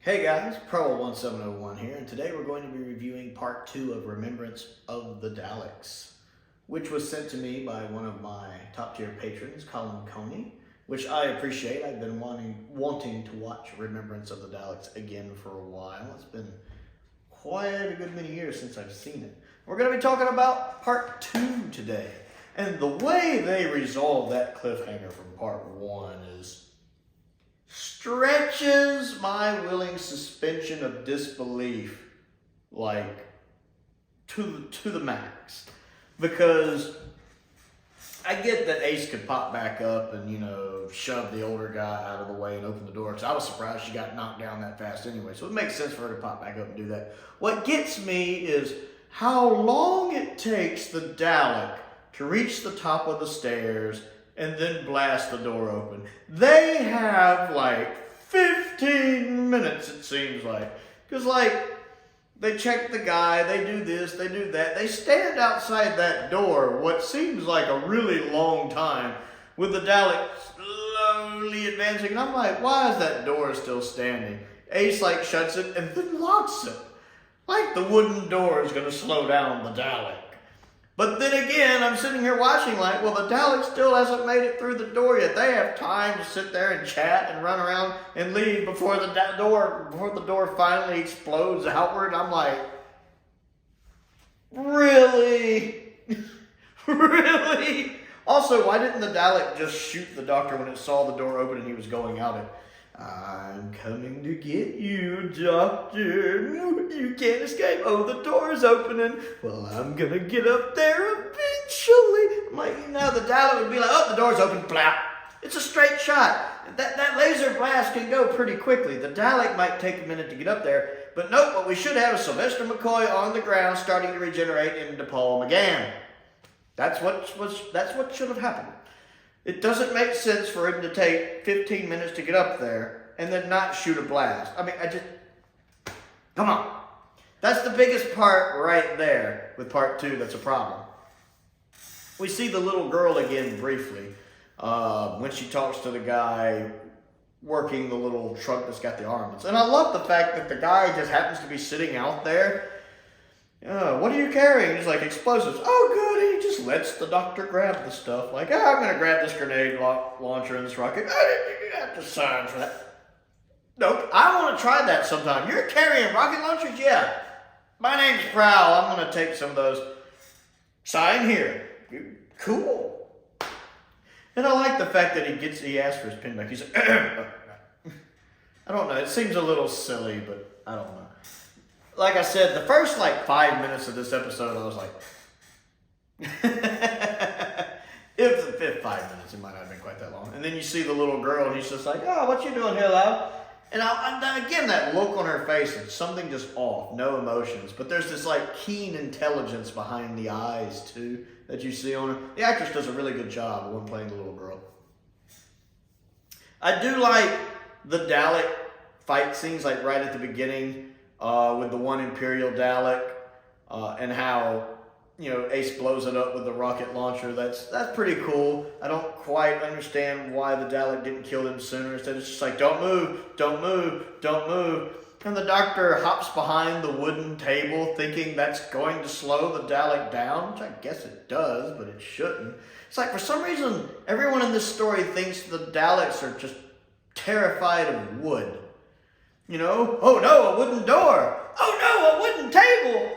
Hey guys, Prowl 1701 here, and today we're going to be reviewing part 2 of Remembrance of the Daleks, which was sent to me by one of my top tier patrons, Colin Coney, which I appreciate. I've been wanting to watch Remembrance of the Daleks again for a while. It's been quite a good many years since I've seen it. We're going to be talking about part 2 today, and the way they resolve that cliffhanger from part 1 is stretches my willing suspension of disbelief like to the max, because I get that Ace could pop back up and shove the older guy out of the way and open the door, because I was surprised she got knocked down that fast anyway, so it makes sense for her to pop back up and do that. What gets me is how long it takes the Dalek to reach the top of the stairs and then blast the door open. They have like 15 minutes, it seems like. Because they check the guy, they do this, they do that. They stand outside that door what seems like a really long time with the Dalek slowly advancing. And I'm like, why is that door still standing? Ace shuts it and then locks it. Like the wooden door is going to slow down the Dalek. But then again, I'm sitting here watching well, the Dalek still hasn't made it through the door yet. They have time to sit there and chat and run around and leave before the door finally explodes outward. I'm like, really? Really? Also, why didn't the Dalek just shoot the Doctor when it saw the door open and he was going out? I'm coming to get you, Doctor. You can't escape. Oh, the door's opening. Well, I'm going to get up there eventually. I'm like, the Dalek would be like, oh, the door's open. Blah. It's a straight shot. That laser blast can go pretty quickly. The Dalek might take a minute to get up there. But nope, what we should have is Sylvester McCoy on the ground starting to regenerate into Paul McGann. That's what should have happened. It doesn't make sense for him to take 15 minutes to get up there and then not shoot a blast. I mean, come on. That's the biggest part right there with part 2 that's a problem. We see the little girl again briefly when she talks to the guy working the little truck that's got the armaments. And I love the fact that the guy just happens to be sitting out there. What are you carrying? He's like, explosives. Oh, good. And he just lets the Doctor grab the stuff. I'm going to grab this grenade launcher and this rocket. You have to sign for that. Nope. I want to try that sometime. You're carrying rocket launchers? Yeah. My name's Prowl. I'm going to take some of those. Sign here. Cool. And I like the fact that he asks for his pin back. He's like, I don't know. It seems a little silly, but I don't know. Like I said, the first 5 minutes of this episode, I was like, it was 5 minutes. It might not have been quite that long. And then you see the little girl, and he's just like, oh, what you doing here, love? And again, that look on her face, it's something just off, no emotions. But there's this keen intelligence behind the eyes too that you see on her. The actress does a really good job of when playing the little girl. I do like the Dalek fight scenes, right at the beginning. With the one Imperial Dalek, and how, Ace blows it up with the rocket launcher. That's pretty cool. I don't quite understand why the Dalek didn't kill him sooner. Instead, it's just don't move, don't move, don't move. And the Doctor hops behind the wooden table thinking that's going to slow the Dalek down, which I guess it does, but it shouldn't. It's for some reason, everyone in this story thinks the Daleks are just terrified of wood. Oh no, a wooden door. Oh no, a wooden table.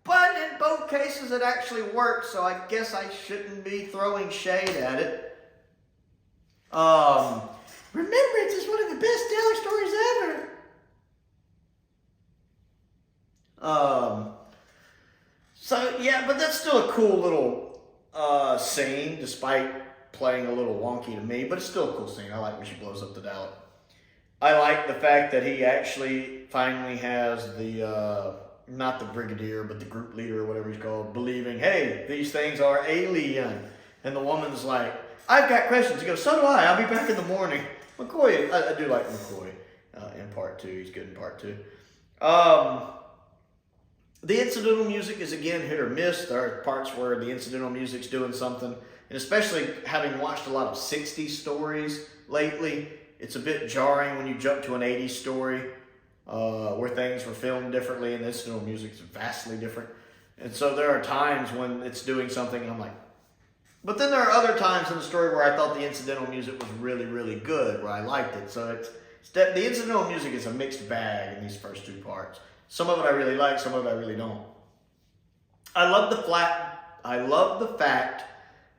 But in both cases, it actually works, so I guess I shouldn't be throwing shade at it. Remembrance is one of the best Dalek stories ever. So yeah, but that's still a cool little scene, despite playing a little wonky to me, but it's still a cool scene. I like when she blows up the Dalek. I like the fact that he actually finally has the, not the brigadier, but the group leader or whatever he's called, believing, hey, these things are alien. And the woman's like, I've got questions. He goes, so do I. I'll be back in the morning. McCoy, I do like McCoy in part 2. He's good in part 2. The incidental music is, again, hit or miss. There are parts where the incidental music's doing something. And especially having watched a lot of 60s stories lately, it's a bit jarring when you jump to an 80s story. where things were filmed differently, and the incidental music is vastly different. And so there are times when it's doing something, and I'm like, but then there are other times in the story where I thought the incidental music was really, really good, where I liked it. So the incidental music is a mixed bag in these first two parts. Some of it I really like, some of it I really don't. I love the fact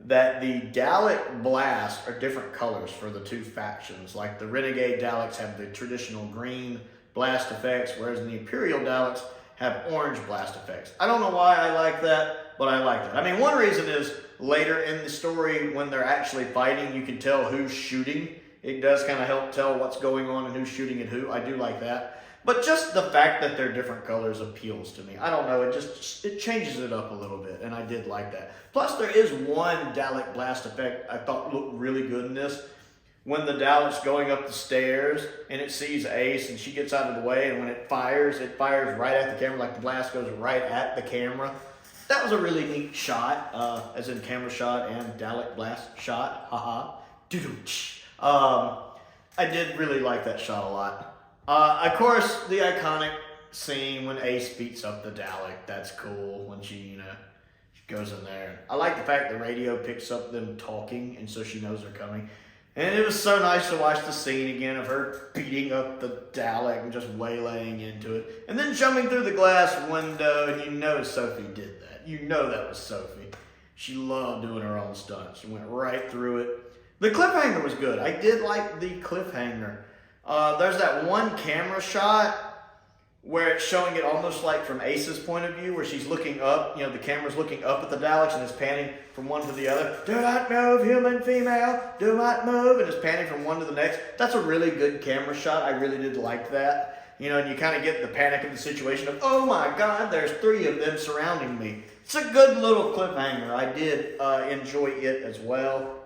that the Dalek blasts are different colors for the two factions. Like the Renegade Daleks have the traditional green blast effects, whereas the Imperial Daleks have orange blast effects. I don't know why I like that, but I like that. I mean, one reason is later in the story when they're actually fighting, you can tell who's shooting. It does kind of help tell what's going on and who's shooting at who. I do like that. But just the fact that they're different colors appeals to me. I don't know, it changes it up a little bit, and I did like that. Plus, there is one Dalek blast effect I thought looked really good in this. When the Dalek's going up the stairs, and it sees Ace, and she gets out of the way, and when it fires right at the camera, like the blast goes right at the camera. That was a really neat shot, as in camera shot and Dalek blast shot. Haha. I did really like that shot a lot. Of course, the iconic scene when Ace beats up the Dalek. That's cool when she goes in there. I like the fact the radio picks up them talking, and so she knows they're coming. And it was so nice to watch the scene again of her beating up the Dalek and just waylaying into it. And then jumping through the glass window, and you know Sophie did that. You know that was Sophie. She loved doing her own stunts. She went right through it. The cliffhanger was good. I did like the cliffhanger. There's that one camera shot where it's showing it almost like from Ace's point of view, where she's looking up, the camera's looking up at the Daleks and it's panning from one to the other. Do not move, human, female, do not move, and it's panning from one to the next. That's a really good camera shot. I really did like that. And you kind of get the panic of the situation of, oh my God, there's 3 of them surrounding me. It's a good little cliffhanger. I did enjoy it as well.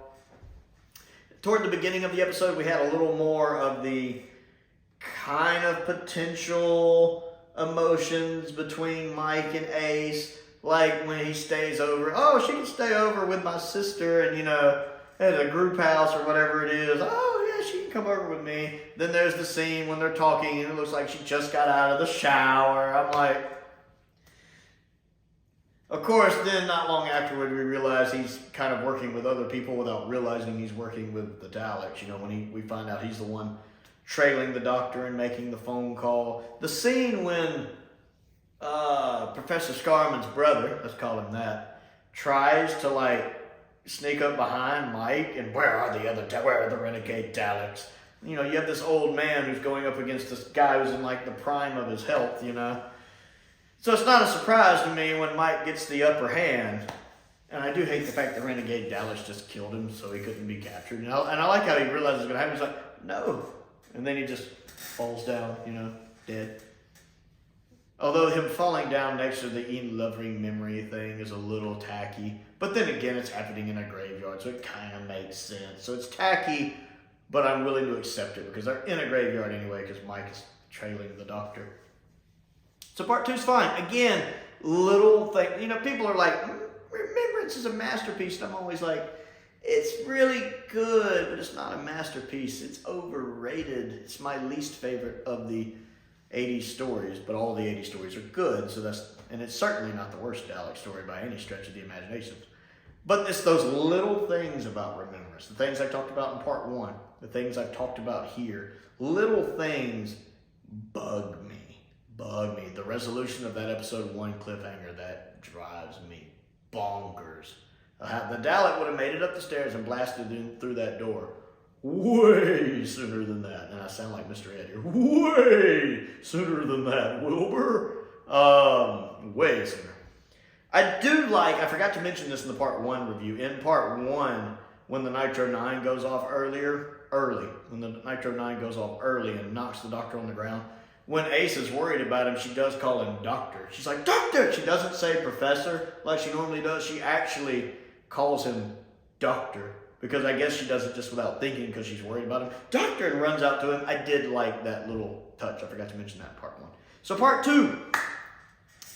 Toward the beginning of the episode, we had a little more of the kind of potential emotions between Mike and Ace, like when he stays over. Oh, she can stay over with my sister, and at a group house or whatever it is. Oh, yeah, she can come over with me. Then there's the scene when they're talking, and it looks like she just got out of the shower. I'm like, of course, then not long afterward, we realize he's kind of working with other people without realizing he's working with the Daleks. When we find out he's the one trailing the doctor and making the phone call. The scene when Professor Scarman's brother, let's call him that, tries to sneak up behind Mike, and where are the renegade Daleks? You have this old man who's going up against this guy who's in the prime of his health, So it's not a surprise to me when Mike gets the upper hand. And I do hate the fact the renegade Daleks just killed him so he couldn't be captured. And I like how he realizes it's going to happen. He's like, no. And then he just falls down, dead. Although him falling down next to the in loving memory thing is a little tacky. But then again, it's happening in a graveyard, so it kind of makes sense. So it's tacky, but I'm willing to accept it because they're in a graveyard anyway because Mike is trailing the doctor. So part 2 is fine. Again, little thing. People are like, Remembrance is a masterpiece. And I'm always like, it's really good, but it's not a masterpiece. It's overrated. It's my least favorite of the 80s stories, but all the 80s stories are good. And it's certainly not the worst Dalek story by any stretch of the imagination. But it's those little things about Remembrance, the things I talked about in part 1, the things I've talked about here. Little things bug me. The resolution of that episode 1 cliffhanger, that drives me bonkers. The Dalek would have made it up the stairs and blasted in through that door way sooner than that. And I sound like Mr. Ed here. Way sooner than that, Wilbur. Way sooner. I forgot to mention this in the part 1 review. In part 1, when the Nitro 9 goes off when the Nitro 9 goes off early and knocks the doctor on the ground, when Ace is worried about him, she does call him Doctor. She's like, Doctor! She doesn't say Professor like she normally does. She actually calls him Doctor, because I guess she does it just without thinking because she's worried about him. Doctor! And runs out to him. I did like that little touch. I forgot to mention that in part 1. So part 2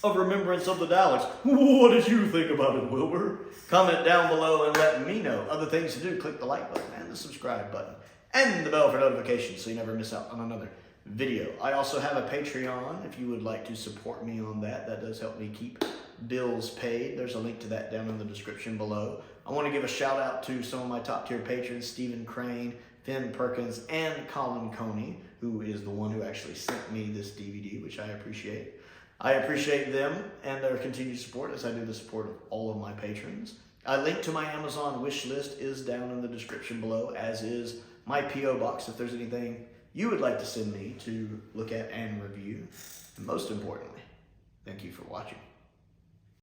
of Remembrance of the Daleks. What did you think about it, Wilbur? Comment down below and let me know. Other things to do, click the like button and the subscribe button and the bell for notifications so you never miss out on another video. I also have a Patreon if you would like to support me on that. That does help me keep bills paid. There's a link to that down in the description below. I want to give a shout out to some of my top tier patrons, Stephen Crane, Finn Perkins, and Colin Coney, who is the one who actually sent me this DVD, which I appreciate. I appreciate them and their continued support as I do the support of all of my patrons. A link to my Amazon wish list is down in the description below, as is my P.O. box if there's anything you would like to send me to look at and review. And most importantly, thank you for watching.